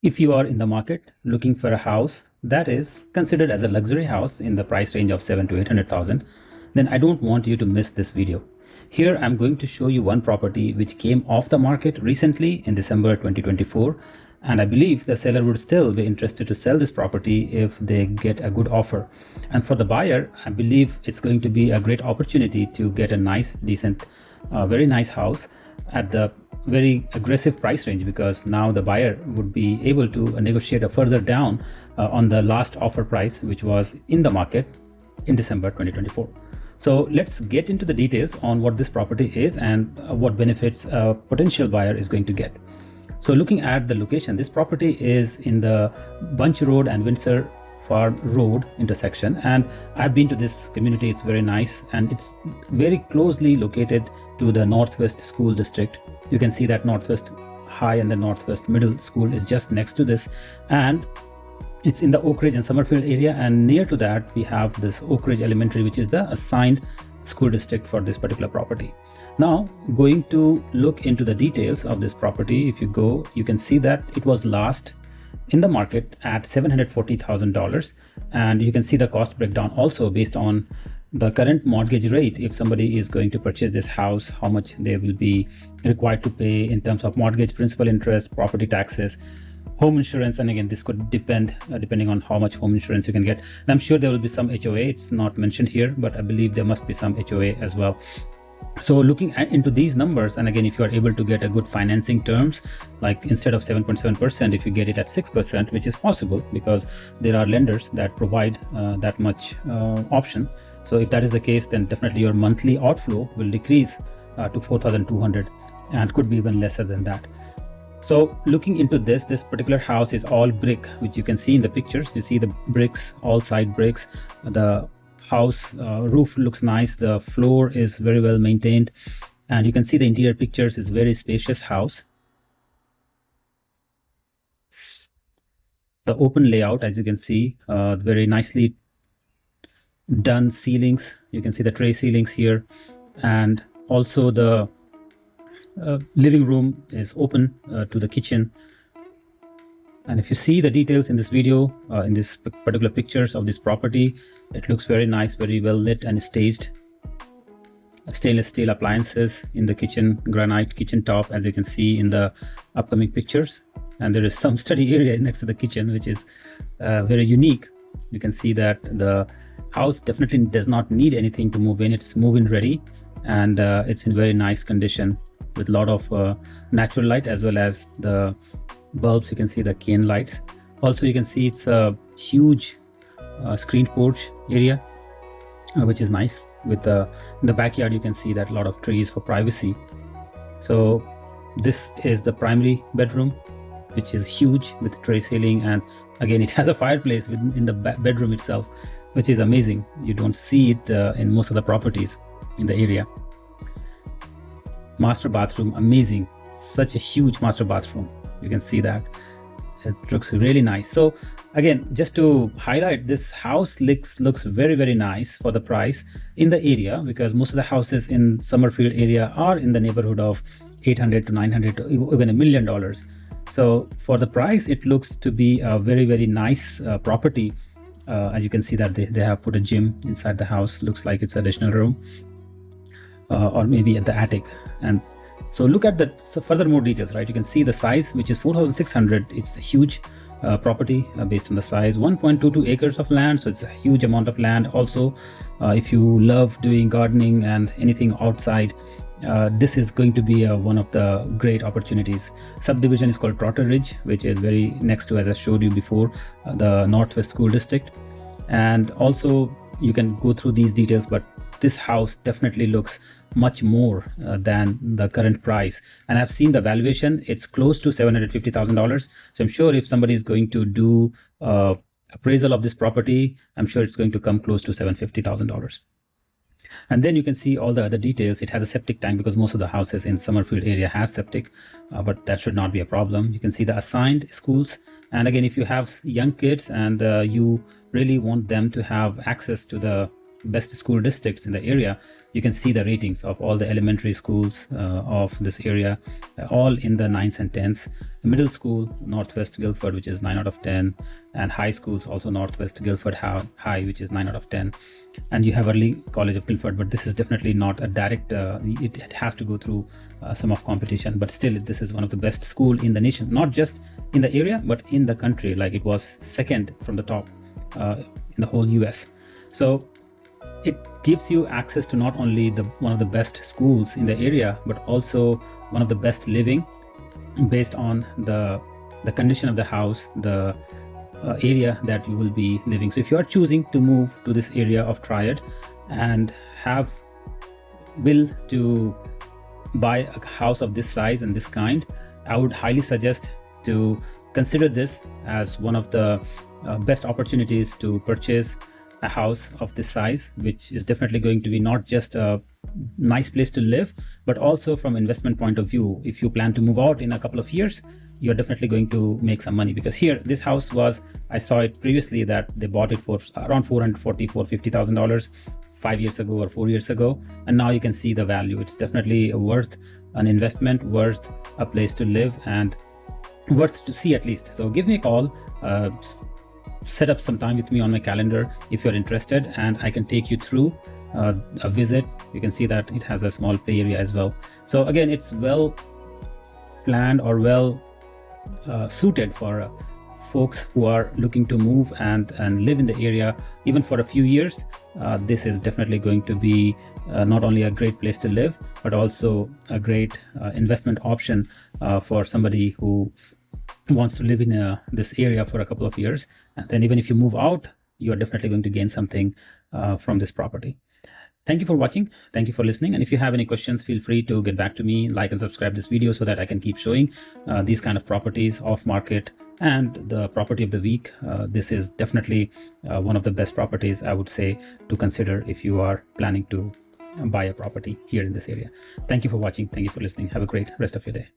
If you are in the market looking for a house that is considered as a luxury house in the price range of 7 to 800,000, then I don't want you to miss this video. Here I'm going to show you one property which came off the market recently in December 2024, and I believe the seller would still be interested to sell this property if they get a good offer. And for the buyer, I believe it's going to be a great opportunity to get a nice, decent, very nice house at the very aggressive price range, because now the buyer would be able to negotiate a further down on the last offer price which was in the market in December 2024. So let's get into the details on what this property is and what benefits a potential buyer is going to get. So looking at the location, this property is in the Bunch Road and Windsor Farm Road intersection, and I've been to this community. It's very nice and it's very closely located to the Northwest School District. You can see that Northwest High and the Northwest Middle School is just next to this, and it's in the Oak Ridge and Summerfield area, and near to that we have this Oak Ridge Elementary, which is the assigned school district for this particular property. Now going to look into the details of this property. If you go, you can see that it was last in the market at $740,000, and you can see the cost breakdown also based on the current mortgage rate. If somebody is going to purchase this house, how much they will be required to pay in terms of mortgage, principal, interest, property taxes, home insurance, and again this could depend depending on how much home insurance you can get. And I'm sure there will be some HOA. It's not mentioned here, but I believe there must be some HOA as well. So looking into these numbers, and again, if you are able to get a good financing terms, like instead of 7.7%, if you get it at 6%, which is possible because there are lenders that provide that much option. So if that is the case, then definitely your monthly outflow will decrease to 4,200 and could be even lesser than that. So looking into this particular house is all brick, which you can see in the pictures. You see the bricks, all side bricks. The house roof looks nice. The floor is very well maintained, and you can see the interior pictures. Is very spacious house. The open layout, as you can see, very nicely done ceilings. You can see the tray ceilings here, and also the living room is open to the kitchen. And if you see the details in this video, in this particular pictures of this property, it looks very nice, very well lit and staged. Stainless steel appliances in the kitchen, granite kitchen top, as you can see in the upcoming pictures. And there is some study area next to the kitchen, which is very unique. You can see that the house definitely does not need anything to move in. It's move-in ready, and it's in very nice condition with a lot of natural light as well as the bulbs. You can see the cane lights. Also you can see it's a huge screen porch area, which is nice. With in the backyard you can see that a lot of trees for privacy. So this is the primary bedroom, which is huge with tray ceiling, and again it has a fireplace in the bedroom itself, which is amazing. You don't see it in most of the properties in the area. Master bathroom, amazing. Such a huge master bathroom. You can see that it looks really nice. So again, just to highlight, this house looks very, very nice for the price in the area, because most of the houses in Summerfield area are in the neighborhood of 800 to 900 to even $1 million. So for the price, it looks to be a very, very nice property. As you can see that they have put a gym inside the house. Looks like it's an additional room, or maybe at the attic. And so look at the further more details, right? You can see the size, which is 4,600. It's a huge property based on the size. 1.22 acres of land, so it's a huge amount of land. Also, if you love doing gardening and anything outside, this is going to be one of the great opportunities. Subdivision is called Trotter Ridge, which is very next to, as I showed you before, the Northwest School District. And also you can go through these details, but this house definitely looks much more than the current price. And I've seen the valuation, it's close to $750,000. So I'm sure if somebody is going to do appraisal of this property, I'm sure it's going to come close to $750,000. And then you can see all the other details. It has a septic tank, because most of the houses in Summerfield area has septic, but that should not be a problem. You can see the assigned schools. And again, if you have young kids and you really want them to have access to the best school districts in the area, you can see the ratings of all the elementary schools of this area, all in the 9s and 10s. Middle school, Northwest Guilford, which is 9 out of 10, and high schools also Northwest Guilford High, which is 9 out of 10. And you have Early College of Guilford, but this is definitely not a direct, it has to go through some of competition, but still this is one of the best school in the nation, not just in the area, but in the country. Like, it was second from the top in the whole US. So it gives you access to not only one of the best schools in the area, but also one of the best living based on the condition of the house, the area that you will be living. So if you are choosing to move to this area of Triad and have will to buy a house of this size and this kind, I would highly suggest to consider this as one of the best opportunities to purchase a house of this size, which is definitely going to be not just a nice place to live, but also from investment point of view. If you plan to move out in a couple of years, you're definitely going to make some money, because here this house was, I saw it previously that they bought it for around $450,000 5 years ago or 4 years ago, and now you can see the value. It's definitely worth an investment, worth a place to live, and worth to see at least. So give me a call, set up some time with me on my calendar if you're interested, and I can take you through a visit. You can see that it has a small play area as well. So again, it's well planned or well suited for folks who are looking to move and live in the area even for a few years. This is definitely going to be not only a great place to live, but also a great investment option for somebody who wants to live in this area for a couple of years. And then even if you move out, you are definitely going to gain something from this property. Thank you for watching. Thank you for listening. And if you have any questions, feel free to get back to me, like and subscribe this video so that I can keep showing these kind of properties off market and the property of the week. This is definitely one of the best properties, I would say, to consider if you are planning to buy a property here in this area. Thank you for watching. Thank you for listening. Have a great rest of your day.